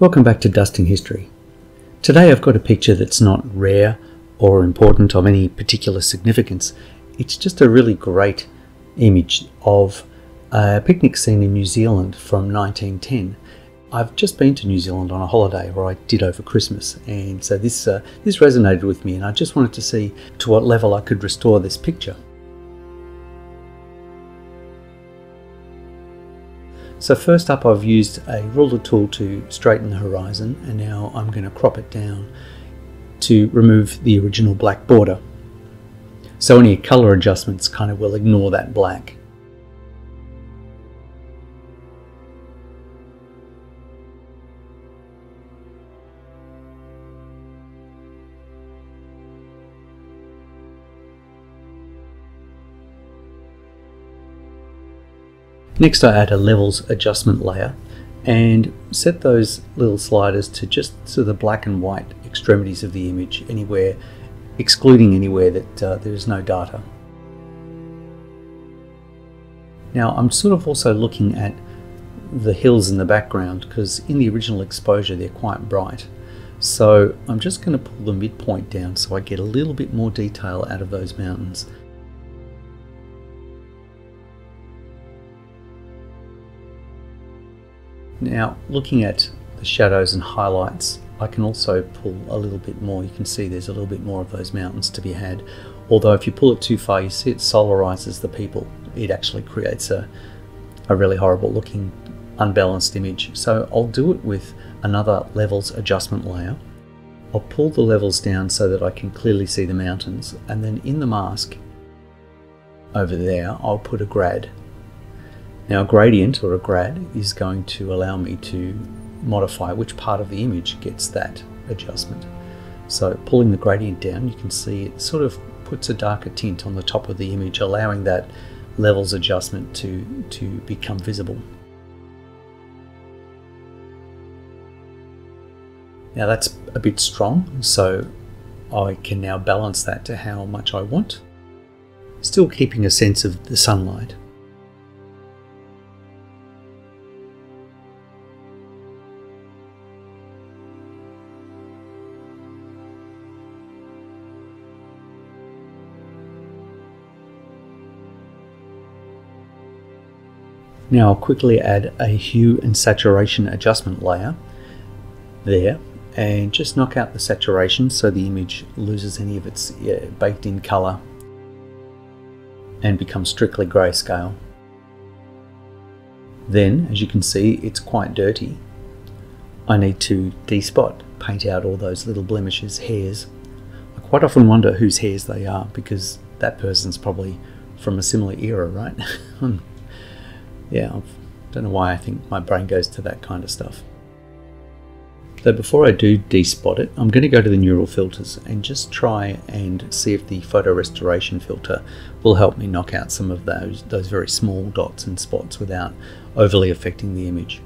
Welcome back to Dusting History. Today I've got a picture that's not rare or important of any particular significance. It's just a really great image of a picnic scene in New Zealand from 1910. I've just been to New Zealand on a holiday, or I did over Christmas, and so this resonated with me, and I just wanted to see to what level I could restore this picture. So first up, I've used a ruler tool to straighten the horizon, and now I'm going to crop it down to remove the original black border. So any colour adjustments kind of will ignore that black. Next, I add a levels adjustment layer and set those little sliders to just to the black and white extremities of the image, excluding anywhere that there is no data. Now I'm sort of also looking at the hills in the background, because in the original exposure they're quite bright. So I'm just going to pull the midpoint down so I get a little bit more detail out of those mountains. Now, looking at the shadows and highlights, I can also pull a little bit more. You can see there's a little bit more of those mountains to be had. Although if you pull it too far, you see it solarizes the people. It actually creates a really horrible looking, unbalanced image. So I'll do it with another levels adjustment layer. I'll pull the levels down so that I can clearly see the mountains. And then in the mask over there, I'll put a grad. Now a gradient, or a grad, is going to allow me to modify which part of the image gets that adjustment. So pulling the gradient down, you can see it sort of puts a darker tint on the top of the image, allowing that levels adjustment to become visible. Now that's a bit strong, so I can now balance that to how much I want, still keeping a sense of the sunlight. Now I'll quickly add a hue and saturation adjustment layer there, and just knock out the saturation so the image loses any of its baked in colour and becomes strictly grayscale. Then, as you can see, it's quite dirty. I need to despot, paint out all those little blemishes, hairs. I quite often wonder whose hairs they are, because that person's probably from a similar era, right? Yeah, I don't know why I think my brain goes to that kind of stuff. So before I do despot it, I'm going to go to the neural filters and just try and see if the photo restoration filter will help me knock out some of those very small dots and spots without overly affecting the image.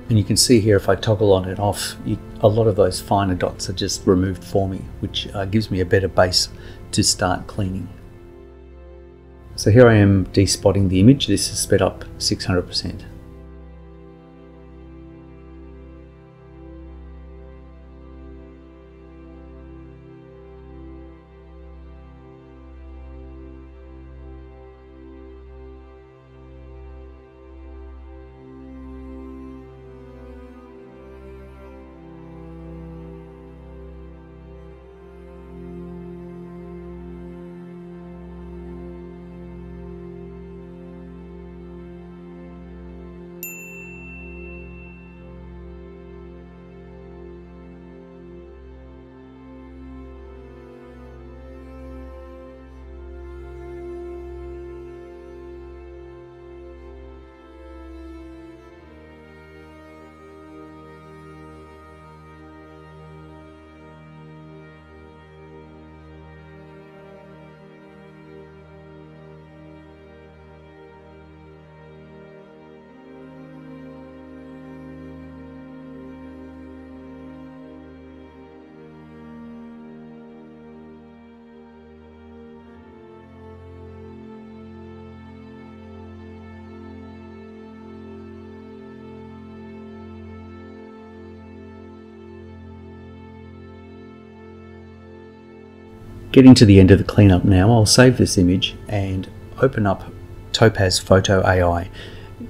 And you can see here, if I toggle on and off, a lot of those finer dots are just removed for me, which gives me a better base to start cleaning. So here I am despotting the image. This is sped up 600%. Getting to the end of the cleanup now, I'll save this image and open up Topaz Photo AI.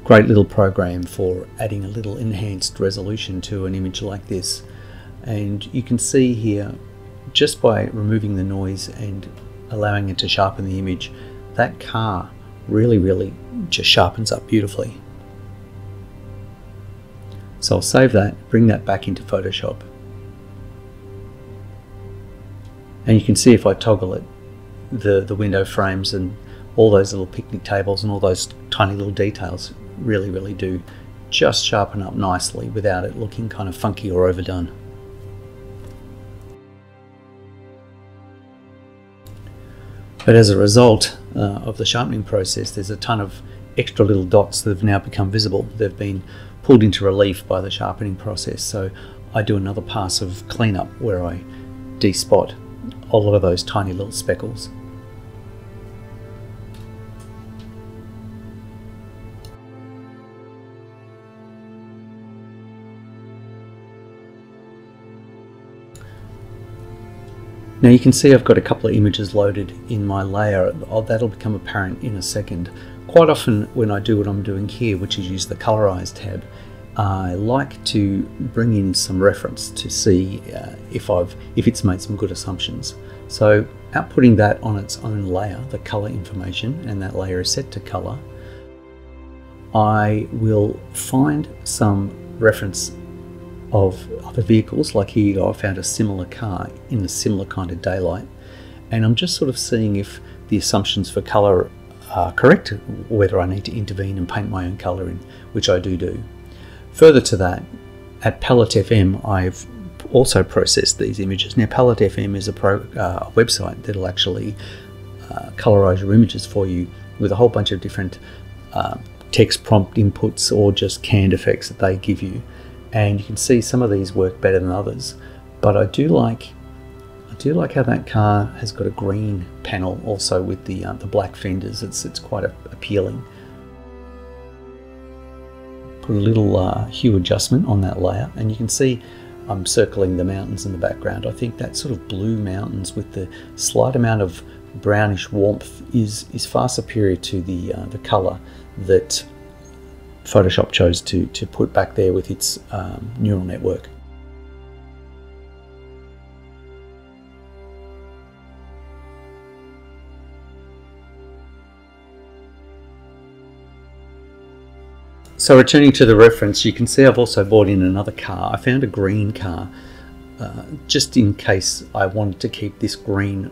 Great little program for adding a little enhanced resolution to an image like this. And you can see here, just by removing the noise and allowing it to sharpen the image, that car really just sharpens up beautifully. So I'll save that, bring that back into Photoshop. And you can see if I toggle it, the window frames and all those little picnic tables and all those tiny little details really do just sharpen up nicely without it looking kind of funky or overdone. But as a result of the sharpening process, there's a ton of extra little dots that have now become visible. They've been pulled into relief by the sharpening process. So I do another pass of cleanup where I de-spot a lot of those tiny little speckles. Now you can see I've got a couple of images loaded in my layer. That'll become apparent in a second. Quite often when I do what I'm doing here, which is use the Colorize tab, I like to bring in some reference to see if it's made some good assumptions. So outputting that on its own layer, the color information, and that layer is set to color, I will find some reference of other vehicles. Like here you go, I found a similar car in a similar kind of daylight, and I'm just sort of seeing if the assumptions for color are correct, whether I need to intervene and paint my own color in, which I do. Further to that, at Palette FM I've also processed these images. Now Palette FM is a website that'll actually colorize your images for you with a whole bunch of different text prompt inputs or just canned effects that they give you. And you can see some of these work better than others, but I do like how that car has got a green panel also with the black fenders. It's quite appealing. Put a little hue adjustment on that layer, and you can see I'm circling the mountains in the background. I think that sort of blue mountains with the slight amount of brownish warmth is far superior to the color that Photoshop chose to put back there with its neural network. So returning to the reference, you can see I've also bought in another car. I found a green car just in case I wanted to keep this green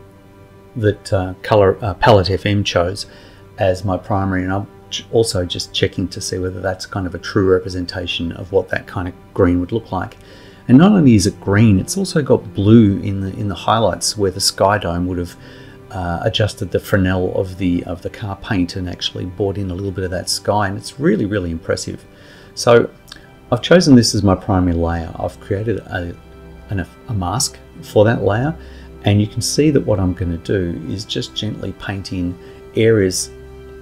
that Palette FM chose as my primary, and I'm also just checking to see whether that's kind of a true representation of what that kind of green would look like. And not only is it green, it's also got blue in the highlights where the sky dome would have adjusted the Fresnel of the car paint and actually brought in a little bit of that sky, and it's really impressive. So I've chosen this as my primary layer. I've created a mask for that layer, and you can see that what I'm going to do is just gently paint in areas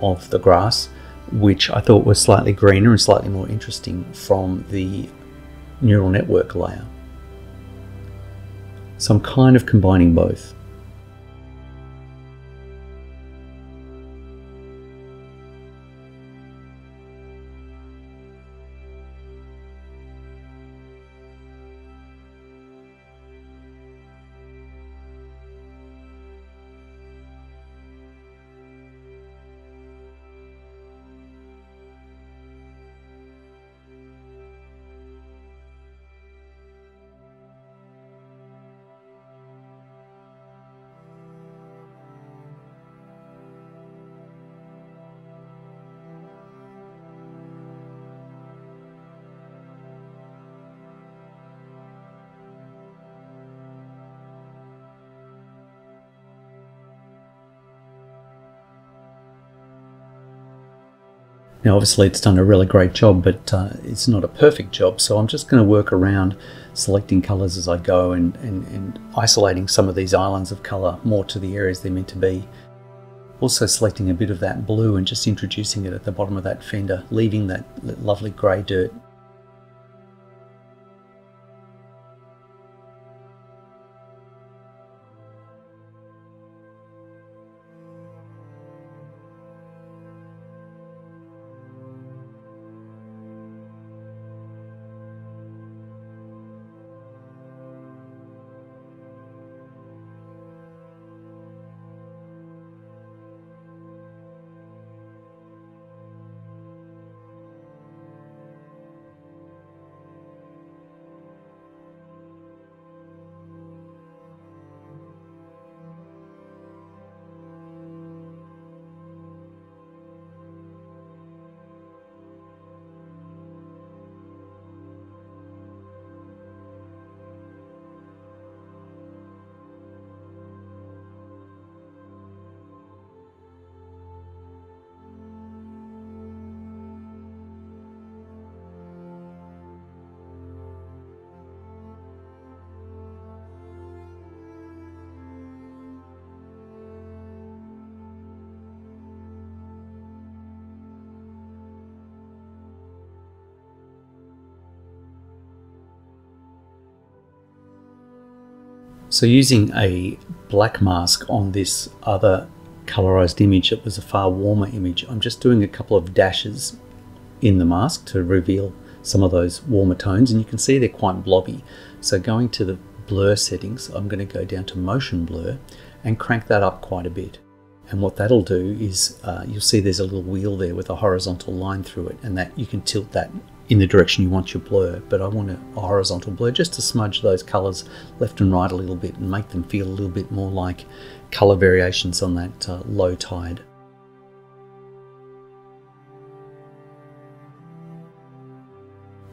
of the grass which I thought were slightly greener and slightly more interesting from the neural network layer. So I'm kind of combining both. Now obviously it's done a really great job, but it's not a perfect job, so I'm just going to work around selecting colours as I go and isolating some of these islands of colour more to the areas they're meant to be. Also selecting a bit of that blue and just introducing it at the bottom of that fender, leaving that lovely grey dirt. So using a black mask on this other colorized image, it was a far warmer image, I'm just doing a couple of dashes in the mask to reveal some of those warmer tones, and you can see they're quite blobby. So going to the blur settings, I'm going to go down to motion blur and crank that up quite a bit. And what that'll do is you'll see there's a little wheel there with a horizontal line through it, and that you can tilt that in the direction you want your blur. But I want a horizontal blur just to smudge those colors left and right a little bit and make them feel a little bit more like color variations on that low tide.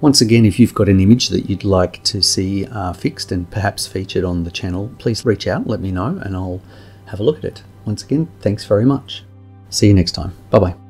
Once again, if you've got an image that you'd like to see fixed and perhaps featured on the channel, please reach out, let me know, and I'll have a look at it. Once again, thanks very much. See you next time. Bye-bye.